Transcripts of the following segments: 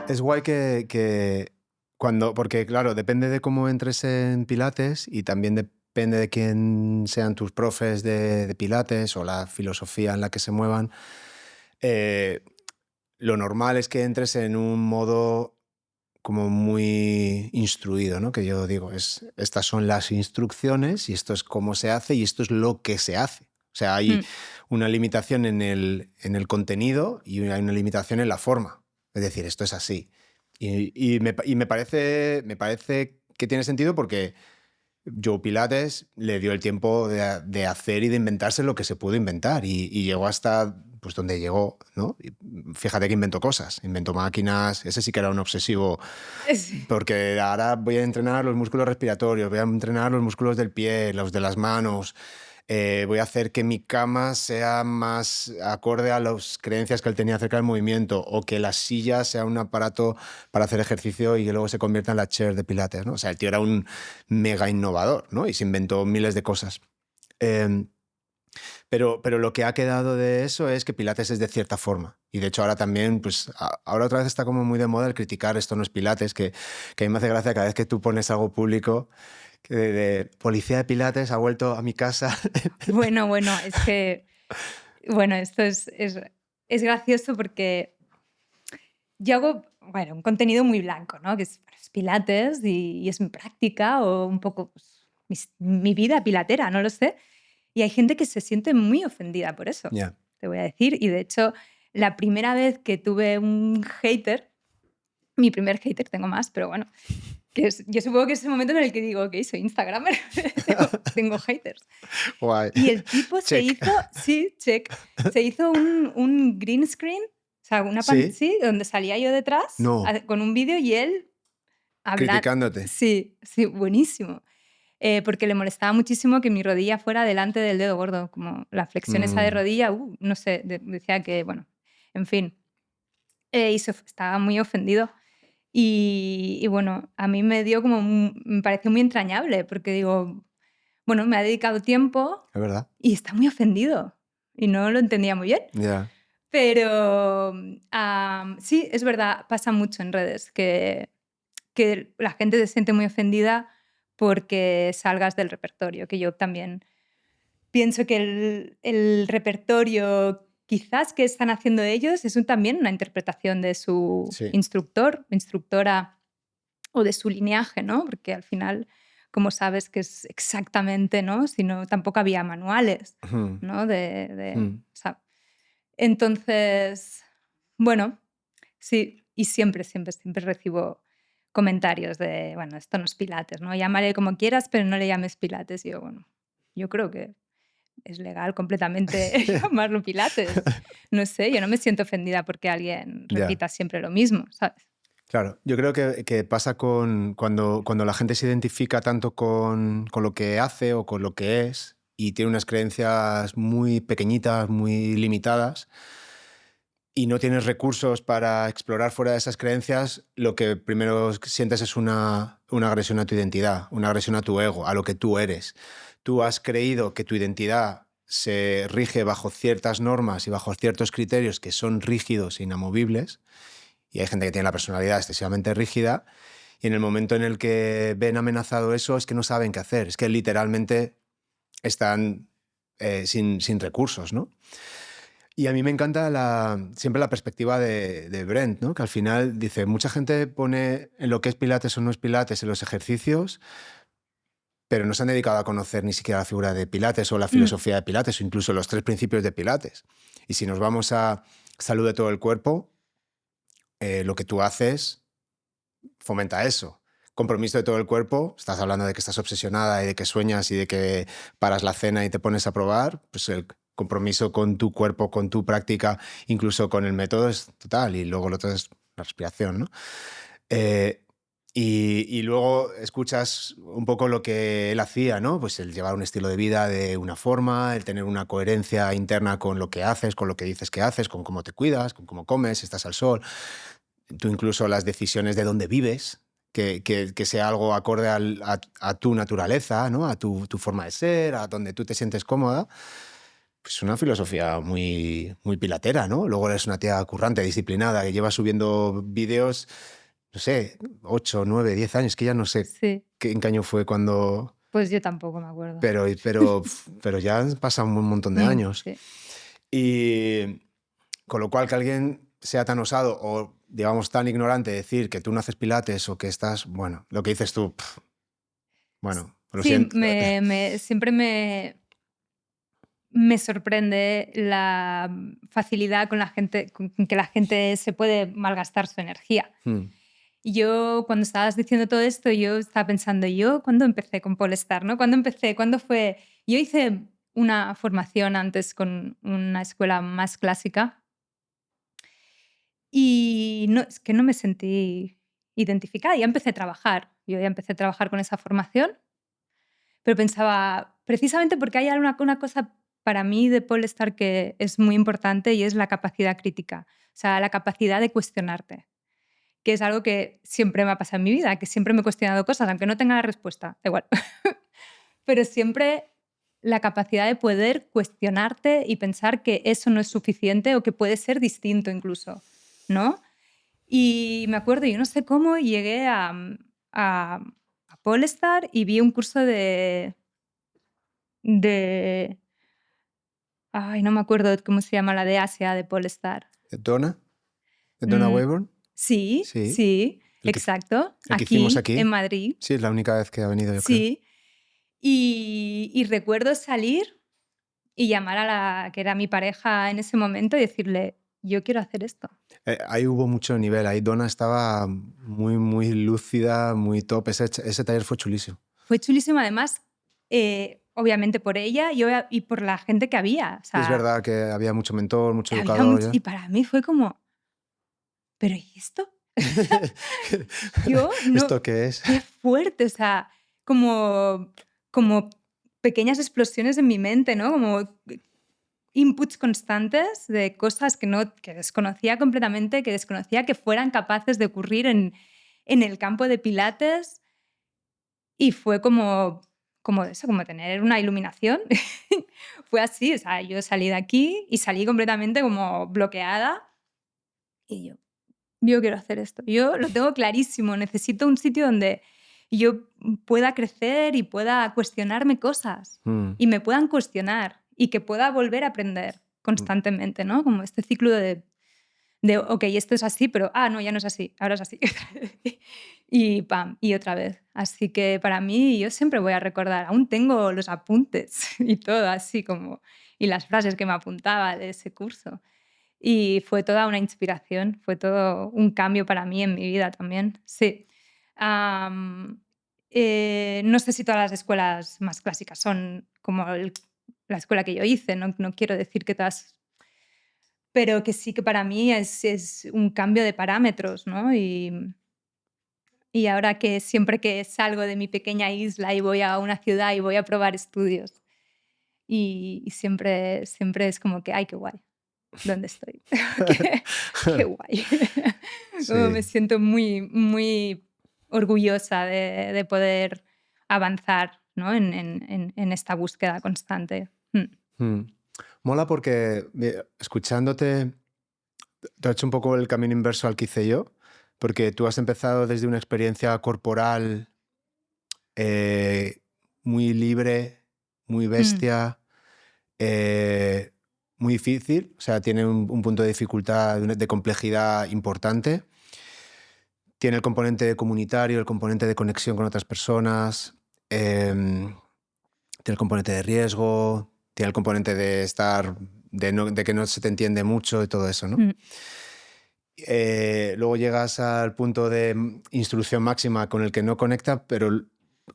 Es guay que cuando, porque claro, depende de cómo entres en Pilates y también depende de quién sean tus profes de Pilates o la filosofía en la que se muevan. eh, lo normal es que entres en un modo como muy instruido, ¿no? Que yo digo, estas son las instrucciones y esto es cómo se hace y esto es lo que se hace. O sea, hay Mm, una limitación en el contenido y hay una limitación en la forma. Es decir, esto es así. Y me parece que tiene sentido porque Joe Pilates le dio el tiempo de hacer y de inventarse lo que se pudo inventar y llegó hasta pues, donde llegó, ¿no? Y fíjate que inventó cosas, inventó máquinas, ese sí que era un obsesivo, sí. porque ahora voy a entrenar los músculos respiratorios, voy a entrenar los músculos del pie, los de las manos, voy a hacer que mi cama sea más acorde a las creencias que él tenía acerca del movimiento o que la silla sea un aparato para hacer ejercicio y que luego se convierta en la chair de Pilates, ¿no? O sea, el tío era un mega innovador, ¿no? Y se inventó miles de cosas. Eh, pero lo que ha quedado de eso es que Pilates es de cierta forma. Y de hecho ahora también, pues ahora otra vez está como muy de moda el criticar esto no es Pilates, que a mí me hace gracia cada vez que tú pones algo público, que de policía de Pilates ha vuelto a mi casa. Bueno, es que, bueno, esto es gracioso porque yo hago, bueno, un contenido muy blanco, ¿no? Que es pilates y es mi práctica o un poco, pues, mi vida pilatera, no lo sé. Y hay gente que se siente muy ofendida por eso, Ya. te voy a decir. Y de hecho, la primera vez que tuve un hater, mi primer hater, tengo más, pero bueno, yo supongo que es el momento en el que digo: "Okey, soy instagramer, tengo haters". Guay. Y el tipo se Check. hizo sí, check, se hizo un green screen, o sea, Sí. sí, donde salía yo detrás, No. con un vídeo y él habla Criticándote. sí, sí, buenísimo. Porque le molestaba muchísimo que mi rodilla fuera delante del dedo gordo, como la flexión esa de Mm, rodilla, no sé, decía que, bueno, en fin, y estaba muy ofendido. Y bueno, a mí me dio como me pareció muy entrañable, porque digo, bueno, me ha dedicado tiempo es verdad. y está muy ofendido, y no lo entendía muy bien. Ya. Pero, sí, es verdad, pasa mucho en redes que la gente se siente muy ofendida porque salgas del repertorio, que yo también pienso que el repertorio quizás que están haciendo ellos es también una interpretación de su Sí. instructor, instructora o de su lineaje, ¿no? Porque al final, ¿cómo sabes que es exactamente, no? Si no, tampoco había manuales, Ujú, ¿no? ujú. O sea, entonces, bueno, sí, y siempre, siempre, siempre recibo comentarios de, bueno, esto no es pilates, ¿no? Llámale como quieras, pero no le llames pilates. Y yo, bueno, yo creo que es legal completamente llamarlo pilates. No sé, yo no me siento ofendida porque alguien Ya. repita siempre lo mismo, ¿sabes? Claro, yo creo que pasa cuando la gente se identifica tanto con lo que hace o con lo que es y tiene unas creencias muy pequeñitas, muy limitadas y no tienes recursos para explorar fuera de esas creencias, lo que primero sientes es una agresión a tu identidad, una agresión a tu ego, a lo que tú eres. Tú has creído que tu identidad se rige bajo ciertas normas y bajo ciertos criterios que son rígidos e inamovibles, y hay gente que tiene la personalidad excesivamente rígida, y en el momento en el que ven amenazado eso es que no saben qué hacer, es que literalmente están sin recursos, ¿no? Y a mí me encanta siempre la perspectiva de Brent, ¿no? Que al final dice, mucha gente pone en lo que es Pilates o no es Pilates en los ejercicios, pero no se han dedicado a conocer ni siquiera la figura de Pilates o la Mm, filosofía de Pilates o incluso los 3 principios de Pilates. Y si nos vamos a salud de todo el cuerpo, lo que tú haces fomenta eso. Compromiso de todo el cuerpo, estás hablando de que estás obsesionada y de que sueñas y de que paras la cena y te pones a probar, pues el compromiso con tu cuerpo, con tu práctica, incluso con el método es total. Y luego lo otro es la respiración, ¿no? Eh, y luego escuchas un poco lo que él hacía, ¿no? Pues el llevar un estilo de vida de una forma, el tener una coherencia interna con lo que haces, con lo que dices que haces, con cómo te cuidas, con cómo comes, si estás al sol, tú incluso las decisiones de dónde vives, que sea algo acorde a tu naturaleza, ¿no? A tu forma de ser, a donde tú te sientes cómoda. pues una filosofía muy, muy pilatera, ¿no? Luego eres una tía currante, disciplinada, que lleva subiendo vídeos, no sé, 8, 9, 10 años, que ya no sé Sí, en qué año fue cuando... pues yo tampoco me acuerdo. Pero ya han pasado un montón de años. Sí. Y con lo cual que alguien sea tan osado o, digamos, tan ignorante de decir que tú no haces pilates o que estás, bueno, lo que dices tú, bueno, lo Sí, siento. siempre me sorprende la facilidad con la gente, con que la gente se puede malgastar su energía. Hmm, Y yo, cuando estabas diciendo todo esto, yo estaba pensando, yo, ¿cuándo empecé con Polestar, no? ¿Cuándo empecé? ¿Cuándo fue? Yo hice una formación antes con una escuela más clásica y no, es que no me sentí identificada. Ya empecé a trabajar. Yo ya empecé a trabajar con esa formación, pero pensaba, precisamente porque hay una cosa para mí de Polestar que es muy importante y es la capacidad crítica, o sea, la capacidad de cuestionarte, que es algo que siempre me ha pasado en mi vida, que siempre me he cuestionado cosas, aunque no tenga la respuesta, da igual. Pero siempre la capacidad de poder cuestionarte y pensar que eso no es suficiente o que puede ser distinto incluso, ¿no? Y me acuerdo, yo no sé cómo llegué a, a Polestar y vi un curso de, ay, no me acuerdo cómo se llama la de Asia de Polestar. ¿Donna? ¿De Donna Mm, Wayburn? sí, Sí. sí, El que, exacto, el que hicimos aquí en aquí. Madrid, Sí, es la única vez que ha venido, yo creo. sí. Y recuerdo salir y llamar a la que era mi pareja en ese momento y decirle: "Yo quiero hacer esto". Ahí hubo mucho nivel. Ahí Donna estaba muy, muy lúcida, muy top. Ese taller fue chulísimo. Fue chulísimo, además, obviamente por ella y por la gente que había. O Y es sea, verdad que había mucho mentor, mucho había educador mucho ya. y para mí fue como: "¿Pero y esto?". Yo no, ¿Esto qué es? qué fuerte, o sea, como como pequeñas explosiones en mi mente, ¿no? Como inputs constantes de cosas que desconocía completamente, que desconocía que fueran capaces de ocurrir en el campo de pilates, y fue como eso, como tener una iluminación. Fue así, o sea, yo salí de aquí y salí completamente como bloqueada, y yo quiero hacer esto. Yo lo tengo clarísimo, necesito un sitio donde yo pueda crecer y pueda cuestionarme cosas, Mm, y me puedan cuestionar, y que pueda volver a aprender mm, constantemente, ¿no? Como este ciclo de okey, esto es así, pero, no, ya no es así, ahora es así. Y pam, y otra vez. Así que para mí, yo siempre voy a recordar, aún tengo los apuntes y todo así como y las frases que me apuntaba de ese curso. Y fue toda una inspiración, fue todo un cambio para mí en mi vida también, sí. Am, no sé si todas las escuelas más clásicas son como la escuela que yo hice, no quiero decir que todas, pero que sí que para mí es un cambio de parámetros, ¿no? Y ahora que siempre que salgo de mi pequeña isla y voy a una ciudad y voy a probar estudios, y siempre es como que: "Ay, qué guay, ¿dónde estoy?". Qué guay. Como me sí. siento muy, muy orgullosa de poder avanzar, ¿no? En esta búsqueda constante. Mm. Mola porque escuchándote, te ha hecho un poco el camino inverso al que hice yo, porque tú has empezado desde una experiencia corporal eh, muy libre, muy Mm, bestia, eh, muy difícil, o sea, tiene un punto de dificultad, de complejidad importante. Tiene el componente comunitario, el componente de conexión con otras personas, tiene el componente de riesgo, tiene el componente de estar, de que no se te entiende mucho y todo eso, ¿no? mm, Luego llegas al punto de instrucción máxima con el que no conecta, pero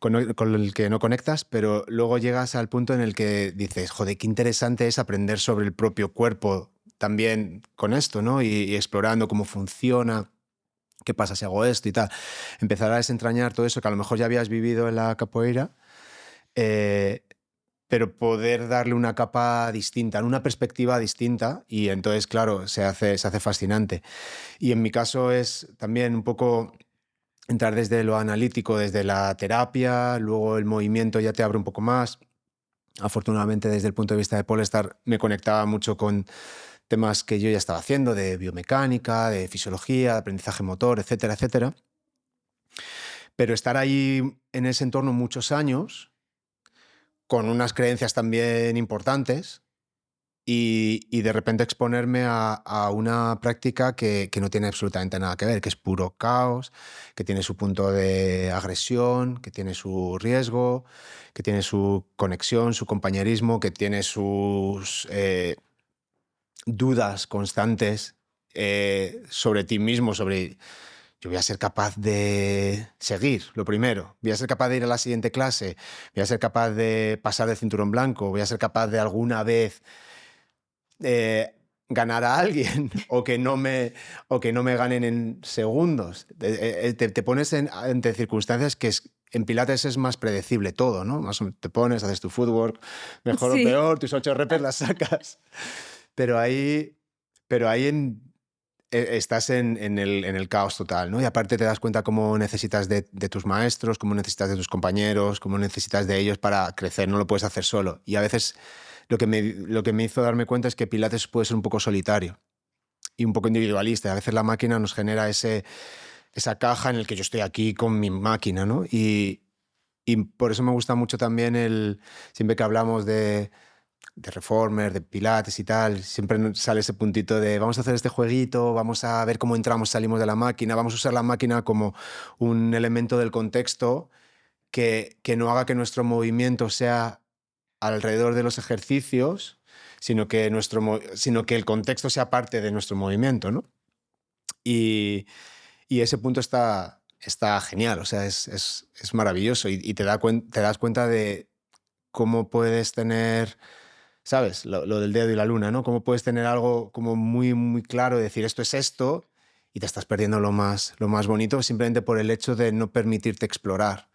con el que no conectas, pero luego llegas al punto en el que dices, joder, qué interesante es aprender sobre el propio cuerpo también con esto, ¿no? Y explorando cómo funciona, qué pasa si hago esto y tal. Empezar a desentrañar todo eso que a lo mejor ya habías vivido en la capoeira, eh, pero poder darle una capa distinta, una perspectiva distinta, y entonces, claro, se hace fascinante. Y en mi caso es también un poco entrar desde lo analítico, desde la terapia, luego el movimiento ya te abre un poco más, afortunadamente desde el punto de vista de Polestar me conectaba mucho con temas que yo ya estaba haciendo, de biomecánica, de fisiología, de aprendizaje motor, etcétera, etcétera. Pero estar ahí en ese entorno muchos años, con unas creencias también importantes, y de repente exponerme a una práctica que no tiene absolutamente nada que ver, que es puro caos, que tiene su punto de agresión, que tiene su riesgo, que tiene su conexión, su compañerismo, que tiene sus dudas constantes sobre ti mismo, sobre yo voy a ser capaz de seguir, lo primero, voy a ser capaz de ir a la siguiente clase, voy a ser capaz de pasar de cinturón blanco, voy a ser capaz de alguna vez ganar a alguien o que no me ganen en segundos. Te pones ante circunstancias que en Pilates es más predecible todo, ¿no? Te pones, haces tu footwork, mejor o Sí, peor, tus 8 repes las sacas. Pero ahí, pero ahí estás en el caos total, ¿no? Y aparte te das cuenta cómo necesitas de tus maestros, cómo necesitas de tus compañeros, cómo necesitas de ellos para crecer, no lo puedes hacer solo. Y a veces lo que me hizo darme cuenta es que Pilates puede ser un poco solitario y un poco individualista. A veces la máquina nos genera esa caja en el que yo estoy aquí con mi máquina, ¿no? Y por eso me gusta mucho también siempre que hablamos de Reformer, de Pilates y tal, siempre sale ese puntito de vamos a hacer este jueguito, vamos a ver cómo entramos, salimos de la máquina, vamos a usar la máquina como un elemento del contexto que no haga que nuestro movimiento sea alrededor de los ejercicios, sino que el contexto sea parte de nuestro movimiento, ¿no? Y, y ese punto está genial, o sea, es maravilloso y te das cuenta de cómo puedes tener, ¿sabes? Lo del dedo y la luna, ¿no? Cómo puedes tener algo como muy, muy claro, decir esto es esto, y te estás perdiendo lo más bonito simplemente por el hecho de no permitirte explorar.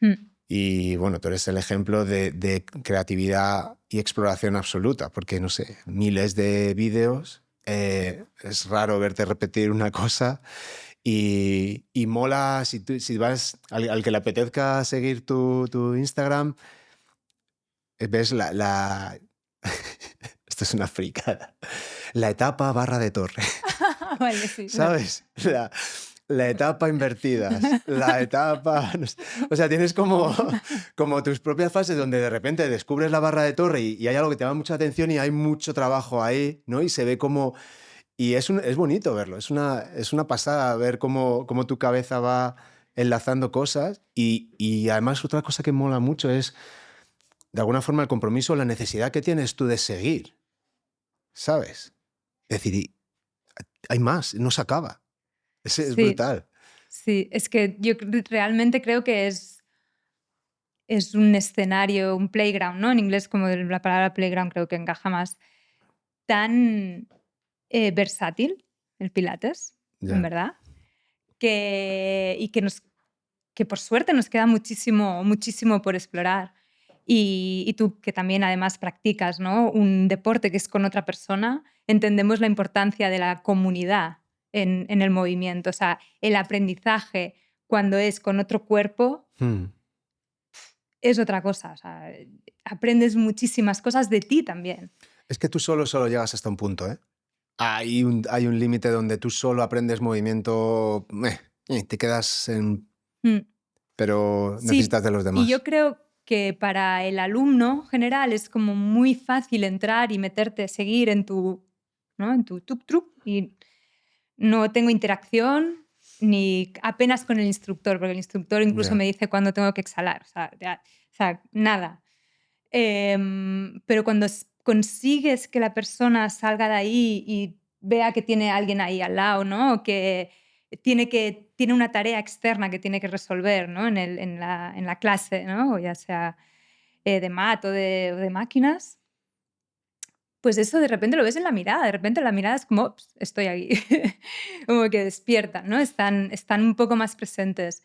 mm, Y bueno, tú eres el ejemplo de creatividad y exploración absoluta, porque no sé, miles de vídeos, es raro verte repetir una cosa y mola si vas al que le apetezca seguir tu Instagram, ves esto es una fricada, la etapa barra de torre. vale, sí, no. ¿Sabes? La etapa invertidas, la etapa... no sé. O sea, tienes como tus propias fases donde de repente descubres la barra de torre y hay algo que te llama mucha atención y hay mucho trabajo ahí, ¿no? Y se ve como... Y es bonito verlo, es una pasada ver cómo tu cabeza va enlazando cosas y además otra cosa que mola mucho es, de alguna forma, el compromiso, la necesidad que tienes tú de seguir, ¿sabes? Es decir, hay más, no se acaba. Es Sí, brutal. sí, es que yo realmente creo que es un escenario, un playground, ¿no? En inglés, como la palabra playground creo que encaja más, tan, versátil, el pilates, en Ya. verdad, y que por suerte nos queda muchísimo muchísimo por explorar. Y tú, que también además practicas, ¿no?, un deporte que es con otra persona, entendemos la importancia de la comunidad en el movimiento. O sea, el aprendizaje cuando es con otro cuerpo Mm. es otra cosa. O sea, aprendes muchísimas cosas de ti también. Es que tú solo llegas hasta un punto, ¿eh? Hay un límite donde tú solo aprendes movimiento, te quedas en... Mm. Pero Sí, necesitas de los y yo demás. creo que para el alumno general es como muy fácil entrar y meterte, seguir en tu, ¿no?, en tu tuk tuk y no tengo interacción ni apenas con el instructor, porque el instructor incluso Ya. me dice cuándo tengo que exhalar, o sea, o sea, nada. Pero cuando consigues que la persona salga de ahí y vea que tiene alguien ahí al lado, ¿no? O que tiene una tarea externa que tiene que resolver, ¿no? En la clase, ¿no? O ya sea, de mat o de máquinas, pues eso de repente lo ves en la mirada, de repente la mirada es como: "Ops, estoy aquí", como que despiertan, ¿no? Están un poco más presentes.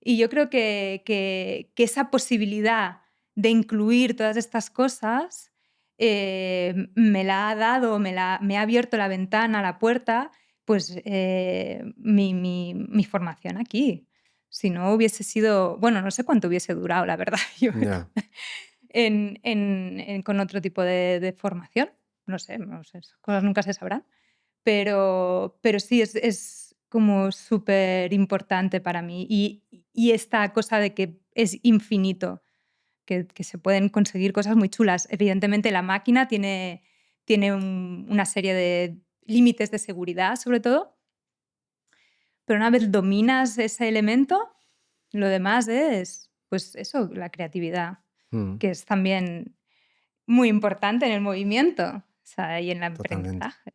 Y yo creo que esa posibilidad de incluir todas estas cosas, me la ha dado, me ha abierto la ventana, la puerta, pues, mi formación aquí. Si no hubiese sido bueno, no sé cuánto hubiese durado, la verdad. Yo Ya. con otro tipo de formación. No sé, esas cosas nunca se sabrán. Pero sí, es como súper importante para mí. Y esta cosa de que es infinito, que se pueden conseguir cosas muy chulas. Evidentemente, la máquina tiene una serie de límites de seguridad, sobre todo, pero una vez dominas ese elemento, lo demás es, pues eso, la creatividad, Mm, que es también muy importante en el movimiento, o sea, y en el totalmente. aprendizaje.